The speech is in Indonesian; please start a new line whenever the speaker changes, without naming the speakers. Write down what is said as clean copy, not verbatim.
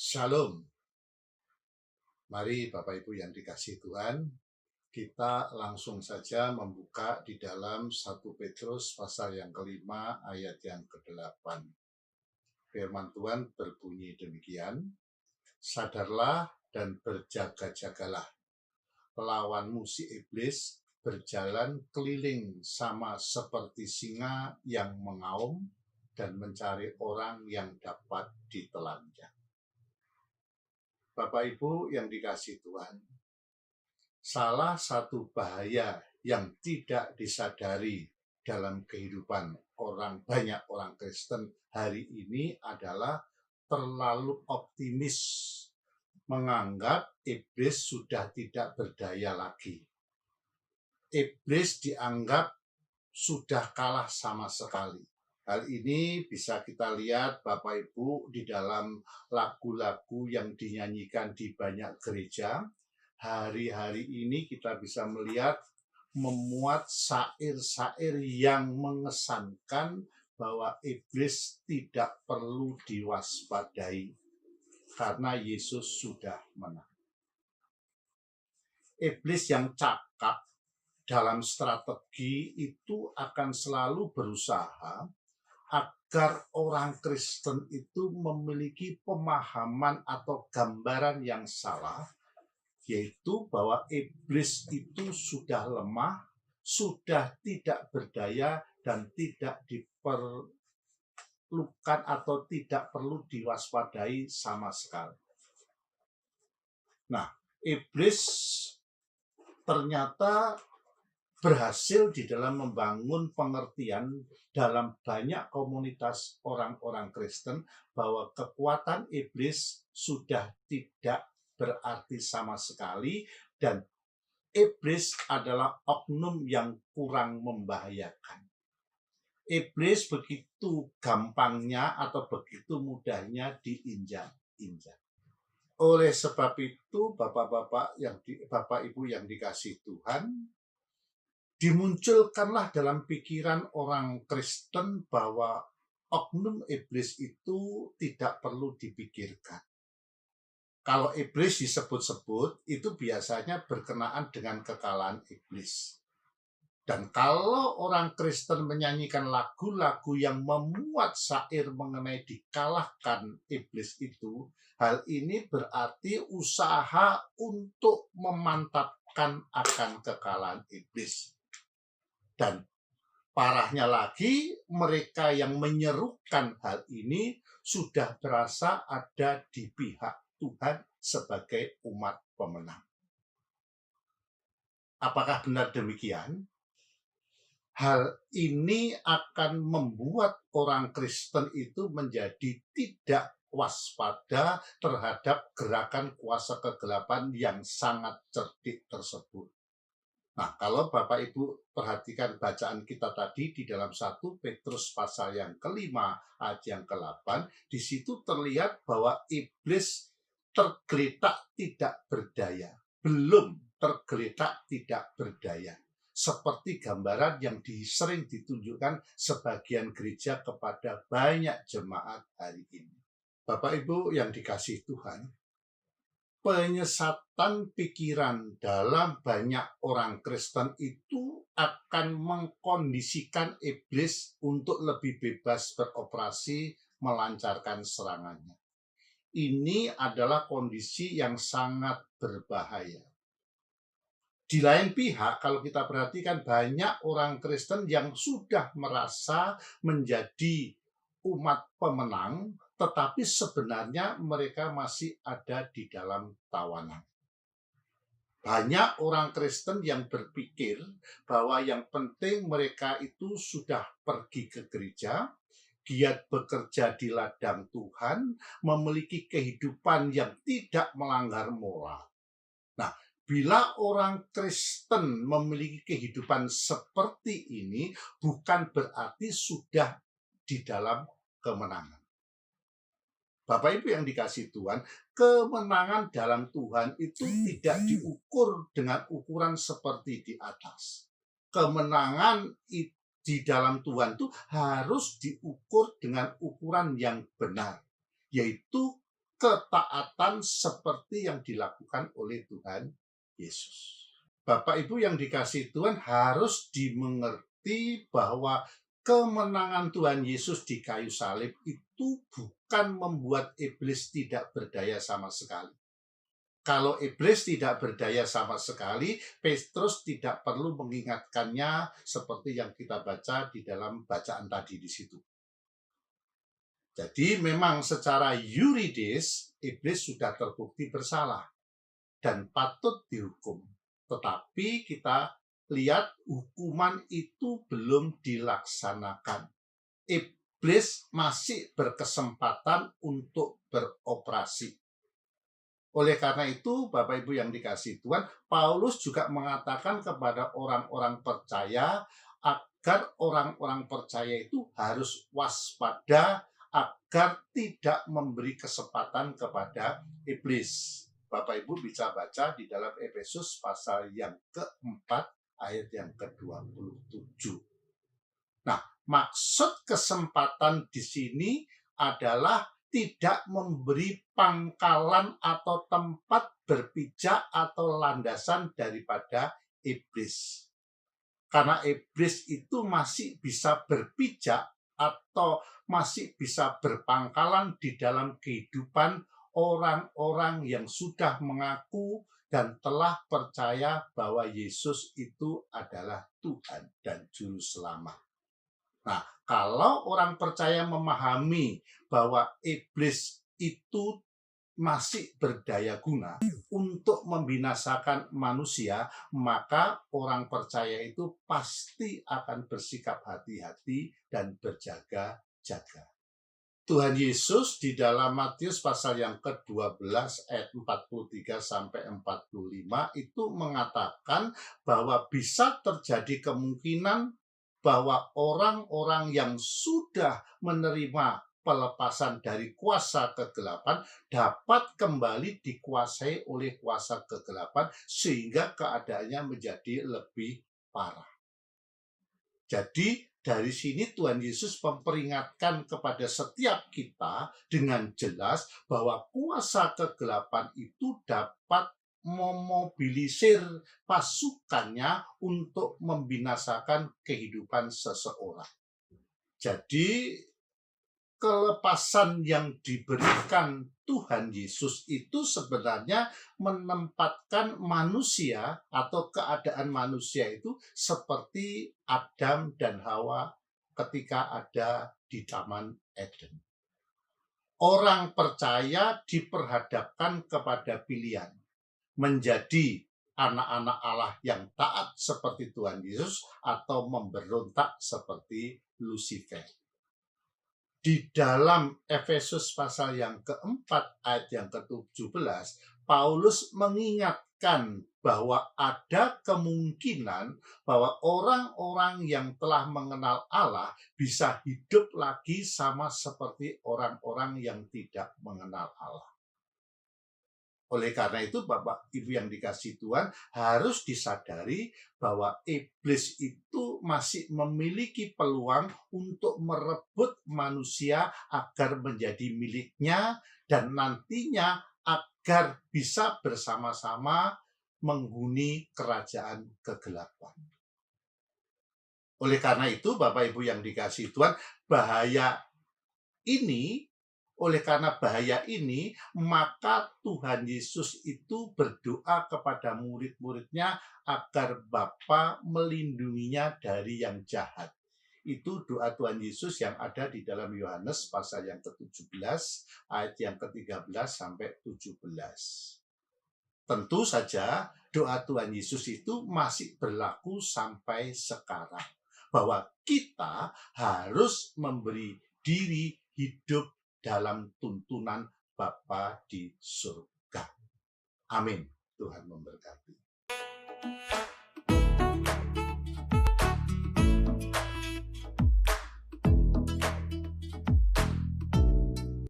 Shalom. Mari Bapak Ibu yang dikasihi Tuhan, kita langsung saja membuka di dalam 1 Petrus pasal yang kelima ayat yang ke-8. Firman Tuhan berbunyi demikian, sadarlah dan berjaga-jagalah. Lawanmu si iblis berjalan keliling sama seperti singa yang mengaum dan mencari orang yang dapat ditelannya. Bapak Ibu yang dikasihi Tuhan, salah satu bahaya yang tidak disadari dalam kehidupan banyak orang Kristen hari ini adalah terlalu optimis, menganggap iblis sudah tidak berdaya lagi. Iblis dianggap sudah kalah sama sekali. Hal ini bisa kita lihat Bapak Ibu di dalam lagu-lagu yang dinyanyikan di banyak gereja. Hari-hari ini kita bisa melihat memuat syair-syair yang mengesankan bahwa iblis tidak perlu diwaspadai karena Yesus sudah menang. Iblis yang cakap dalam strategi itu akan selalu berusaha agar orang Kristen itu memiliki pemahaman atau gambaran yang salah, yaitu bahwa iblis itu sudah lemah, sudah tidak berdaya, dan tidak diperlukan atau tidak perlu diwaspadai sama sekali. Nah, iblis ternyata berhasil di dalam membangun pengertian dalam banyak komunitas orang-orang Kristen bahwa kekuatan iblis sudah tidak berarti sama sekali dan iblis adalah oknum yang kurang membahayakan. Iblis begitu gampangnya atau begitu mudahnya diinjak-injak. Oleh sebab itu, Bapak Ibu yang dikasihi Tuhan, dimunculkanlah dalam pikiran orang Kristen bahwa oknum iblis itu tidak perlu dipikirkan. Kalau iblis disebut-sebut, itu biasanya berkenaan dengan kekalahan iblis. Dan kalau orang Kristen menyanyikan lagu-lagu yang memuat syair mengenai dikalahkan iblis itu, hal ini berarti usaha untuk memantapkan akan kekalahan iblis. Dan parahnya lagi, mereka yang menyerukan hal ini sudah berasa ada di pihak Tuhan sebagai umat pemenang. Apakah benar demikian? Hal ini akan membuat orang Kristen itu menjadi tidak waspada terhadap gerakan kuasa kegelapan yang sangat cerdik tersebut. Nah, kalau Bapak Ibu perhatikan bacaan kita tadi di dalam 1 Petrus pasal yang kelima ayat yang ke-8, di situ terlihat bahwa iblis tergeletak tidak berdaya, belum tergeletak tidak berdaya. Seperti gambaran yang sering ditunjukkan sebagian gereja kepada banyak jemaat hari ini. Bapak Ibu yang dikasihi Tuhan, penyesatan pikiran dalam banyak orang Kristen itu akan mengkondisikan iblis untuk lebih bebas beroperasi melancarkan serangannya. Ini adalah kondisi yang sangat berbahaya. Di lain pihak, kalau kita perhatikan banyak orang Kristen yang sudah merasa menjadi umat pemenang, tetapi sebenarnya mereka masih ada di dalam tawanan. Banyak orang Kristen yang berpikir bahwa yang penting mereka itu sudah pergi ke gereja, giat bekerja di ladang Tuhan, memiliki kehidupan yang tidak melanggar moral. Nah, bila orang Kristen memiliki kehidupan seperti ini, bukan berarti sudah di dalam kemenangan. Bapak Ibu yang dikasihi Tuhan, kemenangan dalam Tuhan itu tidak diukur dengan ukuran seperti di atas. Kemenangan di dalam Tuhan itu harus diukur dengan ukuran yang benar, yaitu ketaatan seperti yang dilakukan oleh Tuhan Yesus. Bapak Ibu yang dikasihi Tuhan, harus dimengerti bahwa kemenangan Tuhan Yesus di kayu salib itu bukan membuat iblis tidak berdaya sama sekali. Kalau iblis tidak berdaya sama sekali, Petrus tidak perlu mengingatkannya seperti yang kita baca di dalam bacaan tadi di situ. Jadi memang secara yuridis, iblis sudah terbukti bersalah dan patut dihukum. Tetapi kita lihat hukuman itu belum dilaksanakan. Iblis masih berkesempatan untuk beroperasi. Oleh karena itu, Bapak Ibu yang dikasihi Tuhan, Paulus juga mengatakan kepada orang-orang percaya agar orang-orang percaya itu harus waspada agar tidak memberi kesempatan kepada iblis. Bapak Ibu bisa baca di dalam Efesus pasal yang keempat ayat yang ke-27. Nah, maksud kesempatan di sini adalah tidak memberi pangkalan atau tempat berpijak atau landasan daripada iblis. Karena iblis itu masih bisa berpijak atau masih bisa berpangkalan di dalam kehidupan orang-orang yang sudah mengaku dan telah percaya bahwa Yesus itu adalah Tuhan dan Juru Selamat. Nah, kalau orang percaya memahami bahwa iblis itu masih berdaya guna untuk membinasakan manusia, maka orang percaya itu pasti akan bersikap hati-hati dan berjaga-jaga. Tuhan Yesus di dalam Matius pasal yang ke-12 ayat 43 sampai 45 itu mengatakan bahwa bisa terjadi kemungkinan bahwa orang-orang yang sudah menerima pelepasan dari kuasa kegelapan dapat kembali dikuasai oleh kuasa kegelapan sehingga keadaannya menjadi lebih parah. Jadi dari sini Tuhan Yesus memperingatkan kepada setiap kita dengan jelas bahwa kuasa kegelapan itu dapat memobilisir pasukannya untuk membinasakan kehidupan seseorang. Jadi kelepasan yang diberikan Tuhan Yesus itu sebenarnya menempatkan manusia atau keadaan manusia itu seperti Adam dan Hawa ketika ada di Taman Eden. Orang percaya diperhadapkan kepada pilihan menjadi anak-anak Allah yang taat seperti Tuhan Yesus atau memberontak seperti Lucifer. Di dalam Efesus pasal yang keempat ayat yang ke-17, Paulus mengingatkan bahwa ada kemungkinan bahwa orang-orang yang telah mengenal Allah bisa hidup lagi sama seperti orang-orang yang tidak mengenal Allah. Oleh karena itu, Bapak Ibu yang dikasihi Tuhan, harus disadari bahwa iblis itu masih memiliki peluang untuk merebut manusia agar menjadi miliknya dan nantinya agar bisa bersama-sama menghuni kerajaan kegelapan. Oleh karena itu, Bapak Ibu yang dikasihi Tuhan, oleh karena bahaya ini, maka Tuhan Yesus itu berdoa kepada murid-muridnya agar Bapa melindunginya dari yang jahat. Itu doa Tuhan Yesus yang ada di dalam Yohanes pasal yang ke-17, ayat yang ke-13 sampai 17. Tentu saja doa Tuhan Yesus itu masih berlaku sampai sekarang. Bahwa kita harus memberi diri hidup dalam tuntunan Bapa di surga. Amin. Tuhan memberkati.